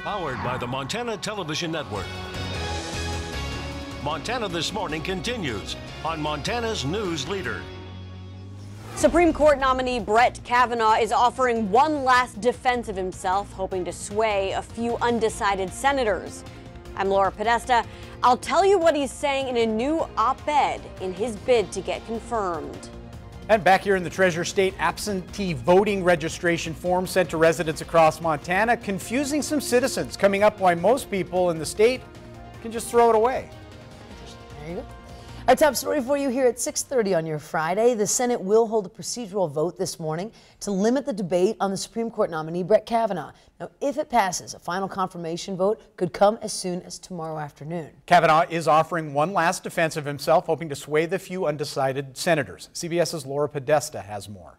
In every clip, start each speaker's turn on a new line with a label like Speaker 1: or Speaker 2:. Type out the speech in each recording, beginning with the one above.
Speaker 1: Powered by the Montana Television Network. Montana This Morning continues on Montana's News Leader.
Speaker 2: Supreme Court nominee Brett Kavanaugh is offering one last defense of himself, hoping to sway a few undecided senators. I'm Laura Podesta. I'll tell you what he's saying in a new op-ed in his bid to get confirmed.
Speaker 3: And back here in the Treasure State, absentee voting registration forms sent to residents across Montana, confusing some citizens. Coming up, why most people in the state can just throw it away.
Speaker 4: There you go. Our top story for you here at 6:30 on your Friday. The Senate will hold a procedural vote this morning to limit the debate on the Supreme Court nominee Brett Kavanaugh. Now, if it passes, a final confirmation vote could come as soon as tomorrow afternoon.
Speaker 3: Kavanaugh is offering one last defense of himself, hoping to sway the few undecided senators. CBS's Laura Podesta has more.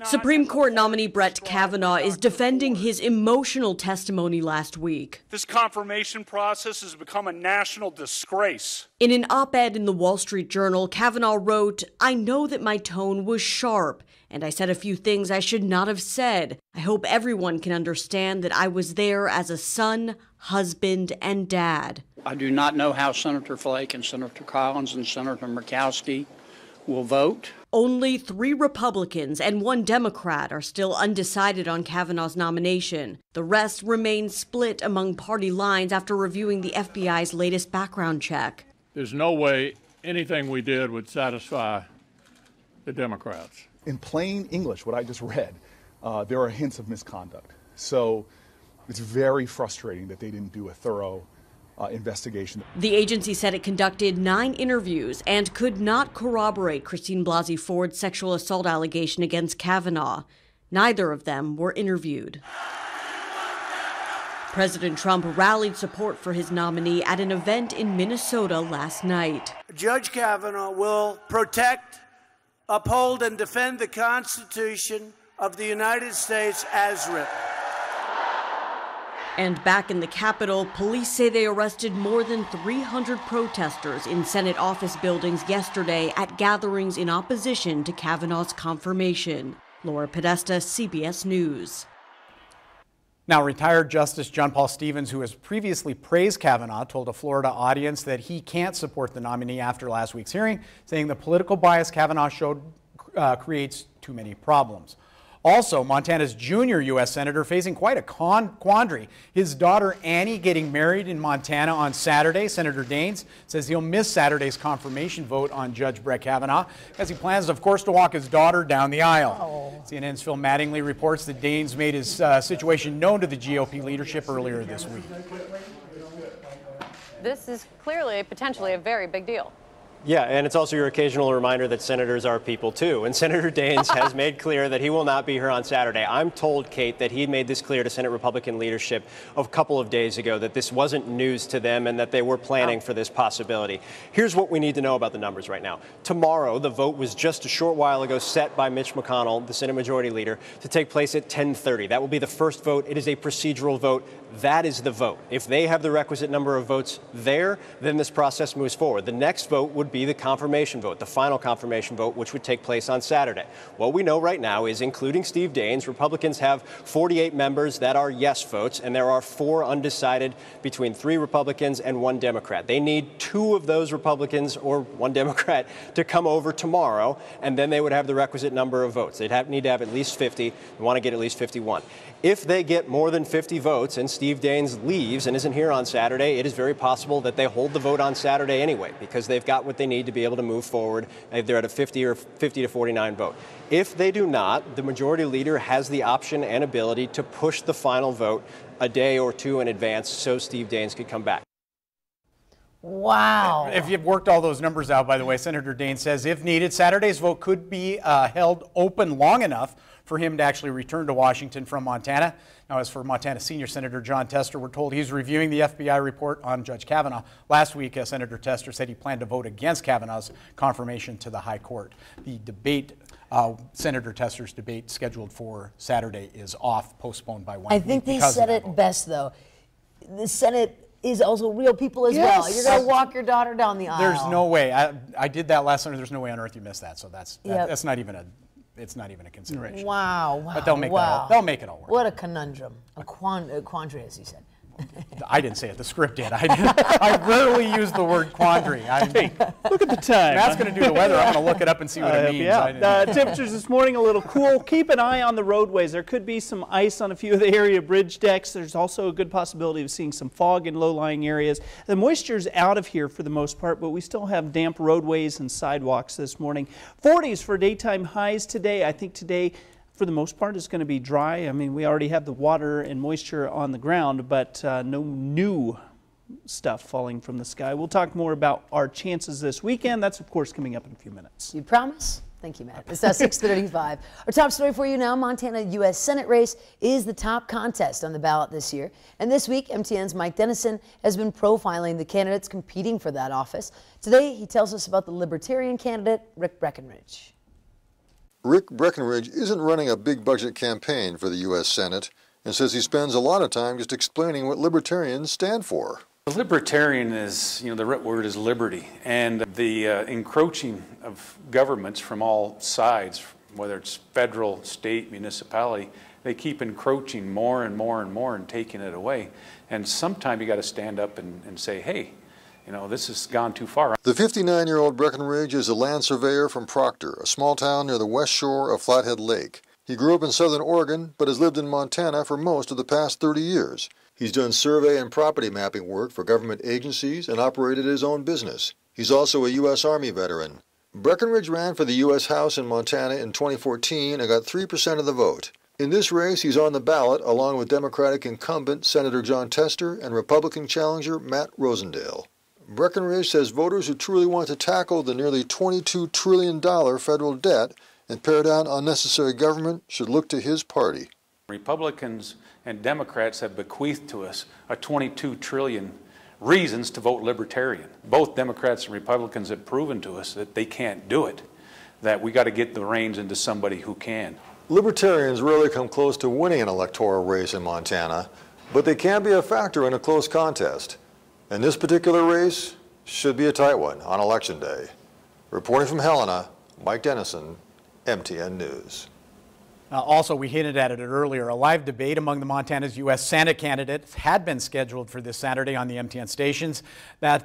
Speaker 2: Supreme Court nominee Brett Kavanaugh is defending his emotional testimony last week.
Speaker 5: This confirmation process has become a national disgrace.
Speaker 2: In an op-ed in the Wall Street Journal, Kavanaugh wrote, "I know that my tone was sharp, and I said a few things I should not have said. I hope everyone can understand that I was there as a son, husband, and dad."
Speaker 6: I do not know how Senator Flake and Senator Collins and Senator Murkowski will vote.
Speaker 2: Only 3 Republicans and 1 Democrat are still undecided on Kavanaugh's nomination. The rest remain split among party lines after reviewing the FBI's latest background check.
Speaker 7: There's no way anything we did would satisfy the Democrats.
Speaker 8: In plain English, what I just read, there are hints of misconduct. So it's very frustrating that they didn't do a thorough investigation.
Speaker 2: The agency said it conducted 9 interviews and could not corroborate Christine Blasey Ford's sexual assault allegation against Kavanaugh. Neither of them were interviewed. President Trump rallied support for his nominee at an event in Minnesota last night.
Speaker 9: Judge Kavanaugh will protect, uphold, and defend the Constitution of the United States as written.
Speaker 2: And back in the Capitol, police say they arrested more than 300 protesters in Senate office buildings yesterday at gatherings in opposition to Kavanaugh's confirmation. Laura Podesta, CBS News.
Speaker 3: Now, retired Justice John Paul Stevens, who has previously praised Kavanaugh, told a Florida audience that he can't support the nominee after last week's hearing, saying the political bias Kavanaugh showed creates too many problems. Also, Montana's junior U.S. Senator facing quite a quandary. His daughter Annie getting married in Montana on Saturday. Senator Daines says he'll miss Saturday's confirmation vote on Judge Brett Kavanaugh as he plans, of course, to walk his daughter down the aisle. CNN's Phil Mattingly reports that Daines made his situation known to the GOP leadership earlier this week.
Speaker 10: This is clearly, potentially, a very big deal.
Speaker 11: Yeah, and it's also your occasional reminder that senators are people too. And Senator Daines has made clear that he will not be here on Saturday. I'm told, Kate, that he made this clear to Senate Republican leadership a couple of days ago, that this wasn't news to them and that they were planning for this possibility. Here's what we need to know about the numbers right now. Tomorrow, the vote was just a short while ago set by Mitch McConnell, the Senate Majority Leader, to take place at 10:30. That will be the first vote. It is a procedural vote. That is the vote. If they have the requisite number of votes there, then this process moves forward. The next vote would be the confirmation vote, the final confirmation vote, which would take place on Saturday. What we know right now is, including Steve Daines, Republicans have 48 members that are yes votes, and there are 4 undecided between 3 Republicans and 1 Democrat. They need 2 of those Republicans or 1 Democrat to come over tomorrow, and then they would have the requisite number of votes. They'd need to have at least 50. They want to get at least 51. If they get more than 50 votes and Steve Daines leaves and isn't here on Saturday, it is very possible that they hold the vote on Saturday anyway, because they've got what they need to be able to move forward. They're at a 50 to 49 vote. If they do not, the majority leader has the option and ability to push the final vote a day or 2 in advance so Steve Daines could come back.
Speaker 4: Wow.
Speaker 3: If you've worked all those numbers out, by the way, Senator Daines says if needed, Saturday's vote could be held open long enough for him to actually return to Washington from Montana. Now, as for Montana Senior Senator Jon Tester, we're told he's reviewing the FBI report on Judge Kavanaugh. Last week, Senator Tester said he planned to vote against Kavanaugh's confirmation to the High Court. The debate, Senator Tester's debate scheduled for Saturday, is off, postponed by 1 week.
Speaker 4: I think they said it best, though. The Senate is also real people as well. You're going to walk your daughter down the aisle.
Speaker 3: There's no way. I did that last summer. There's no way on earth you missed that. So that's not even it's not even a consideration.
Speaker 4: Wow.
Speaker 3: But they'll make they'll make it all work.
Speaker 4: What a conundrum, a quandary, as you said.
Speaker 3: I didn't say it. The script did. I rarely use the word quandary.
Speaker 12: Hey, look at the time.
Speaker 3: Matt's going to do the weather. I'm going to look it up and see what it means.
Speaker 12: Temperatures this morning a little cool. Keep an eye on the roadways. There could be some ice on a few of the area bridge decks. There's also a good possibility of seeing some fog in low-lying areas. The moisture's out of here for the most part, but we still have damp roadways and sidewalks this morning. 40s for daytime highs today. I think today, for the most part, it's going to be dry. I mean, we already have the water and moisture on the ground, but no new stuff falling from the sky. We'll talk more about our chances this weekend. That's, of course, coming up in a few minutes.
Speaker 4: You promise? Thank you, Matt. It's now 6:35. Our top story for you now, Montana U.S. Senate race is the top contest on the ballot this year. And this week, MTN's Mike Dennison has been profiling the candidates competing for that office. Today, he tells us about the Libertarian candidate, Rick Breckenridge.
Speaker 13: Rick Breckenridge isn't running a big budget campaign for the U.S. Senate and says he spends a lot of time just explaining what libertarians stand for.
Speaker 14: Libertarian is, the root word is liberty, and the encroaching of governments from all sides, whether it's federal, state, municipality, they keep encroaching more and more and more and taking it away. And sometime you got to stand up and say, hey, this has gone too far.
Speaker 13: The 59-year-old Breckenridge is a land surveyor from Proctor, a small town near the west shore of Flathead Lake. He grew up in southern Oregon, but has lived in Montana for most of the past 30 years. He's done survey and property mapping work for government agencies and operated his own business. He's also a U.S. Army veteran. Breckenridge ran for the U.S. House in Montana in 2014 and got 3% of the vote. In this race, he's on the ballot along with Democratic incumbent Senator Jon Tester and Republican challenger Matt Rosendale. Breckenridge says voters who truly want to tackle the nearly $22 trillion federal debt and pare down unnecessary government should look to his party.
Speaker 14: Republicans and Democrats have bequeathed to us a $22 trillion reasons to vote Libertarian. Both Democrats and Republicans have proven to us that they can't do it, that we got to get the reins into somebody who can.
Speaker 13: Libertarians rarely come close to winning an electoral race in Montana, but they can be a factor in a close contest. And this particular race should be a tight one on Election Day. Reporting from Helena, Mike Dennison, MTN News.
Speaker 3: Also, we hinted at it earlier, a live debate among the Montana's U.S. Senate candidates had been scheduled for this Saturday on the MTN stations. Now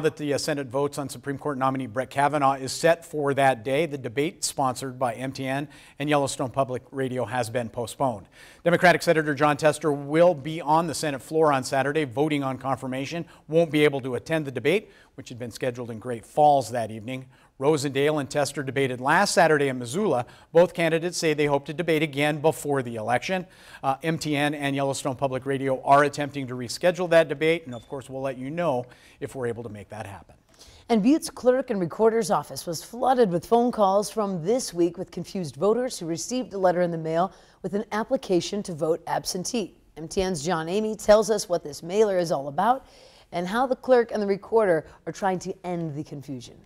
Speaker 3: that the Senate votes on Supreme Court nominee Brett Kavanaugh is set for that day, the debate sponsored by MTN and Yellowstone Public Radio has been postponed. Democratic Senator Jon Tester will be on the Senate floor on Saturday voting on confirmation, won't be able to attend the debate, which had been scheduled in Great Falls that evening. Rosendale and Tester debated last Saturday in Missoula. Both candidates say they hope to debate again before the election. MTN and Yellowstone Public Radio are attempting to reschedule that debate, and of course we'll let you know if we're able to make that happen.
Speaker 4: And Butte's clerk and recorder's office was flooded with phone calls from this week with confused voters who received a letter in the mail with an application to vote absentee. MTN's John Amy tells us what this mailer is all about and how the clerk and the recorder are trying to end the confusion.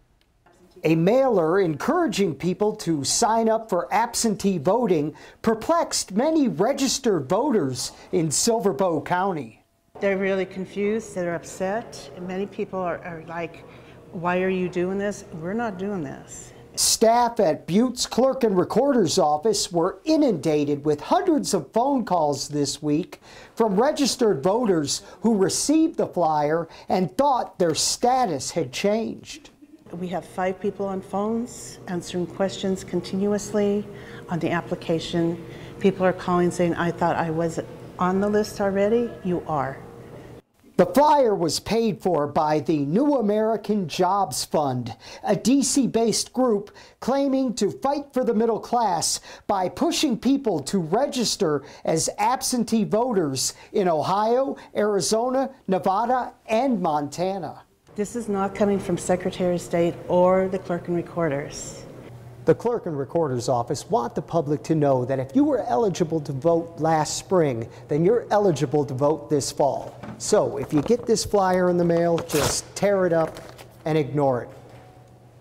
Speaker 15: A mailer encouraging people to sign up for absentee voting perplexed many registered voters in Silver Bow County.
Speaker 16: They're really confused, they're upset, and many people are like, why are you doing this? We're not doing this.
Speaker 15: Staff at Butte's clerk and recorder's office were inundated with hundreds of phone calls this week from registered voters who received the flyer and thought their status had changed.
Speaker 16: We have 5 people on phones answering questions continuously on the application. People are calling saying, I thought I was on the list already. You are.
Speaker 15: The flyer was paid for by the New American Jobs Fund, a DC-based group claiming to fight for the middle class by pushing people to register as absentee voters in Ohio, Arizona, Nevada, and Montana.
Speaker 16: This is not coming from Secretary of State or the clerk and recorders.
Speaker 15: The clerk and recorder's office want the public to know that if you were eligible to vote last spring, then you're eligible to vote this fall. So if you get this flyer in the mail, just tear it up and ignore it.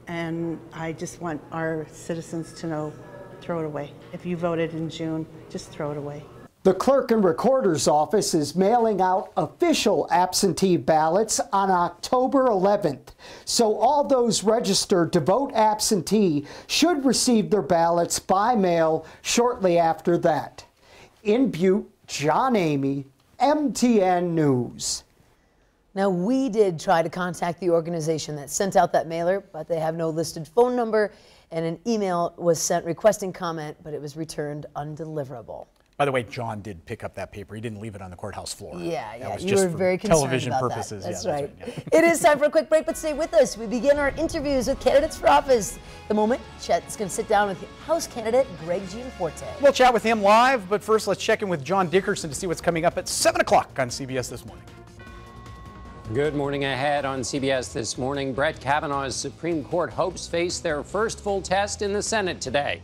Speaker 16: And I just want our citizens to know, throw it away. If you voted in June, just throw it away.
Speaker 15: The clerk and recorder's office is mailing out official absentee ballots on October 11th. So all those registered to vote absentee should receive their ballots by mail shortly after that. In Butte, John Amy, MTN News.
Speaker 4: Now, we did try to contact the organization that sent out that mailer, but they have no listed phone number, and an email was sent requesting comment, but it was returned undeliverable.
Speaker 3: By the way, John did pick up that paper. He didn't leave it on the courthouse floor.
Speaker 4: Yeah,
Speaker 3: That was
Speaker 4: you
Speaker 3: just
Speaker 4: were
Speaker 3: for
Speaker 4: very concerned
Speaker 3: television
Speaker 4: about
Speaker 3: purposes.
Speaker 4: that. That's
Speaker 3: Yeah,
Speaker 4: right.
Speaker 3: yeah.
Speaker 4: It is time for a quick break, but stay with us. We begin our interviews with candidates for office. The moment, Chet's going to sit down with House candidate Greg Gianforte.
Speaker 3: We'll chat with him live, but first let's check in with John Dickerson to see what's coming up at 7 o'clock on CBS This Morning.
Speaker 17: Good morning ahead on CBS This Morning. Brett Kavanaugh's Supreme Court hopes face their first full test in the Senate today.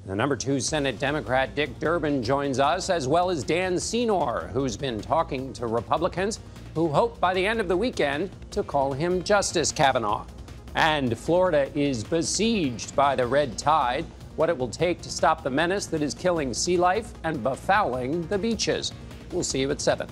Speaker 17: The number 2 Senate Democrat Dick Durbin joins us, as well as Dan Senor, who's been talking to Republicans who hope by the end of the weekend to call him Justice Kavanaugh. And Florida is besieged by the red tide, what it will take to stop the menace that is killing sea life and befouling the beaches. We'll see you at 7.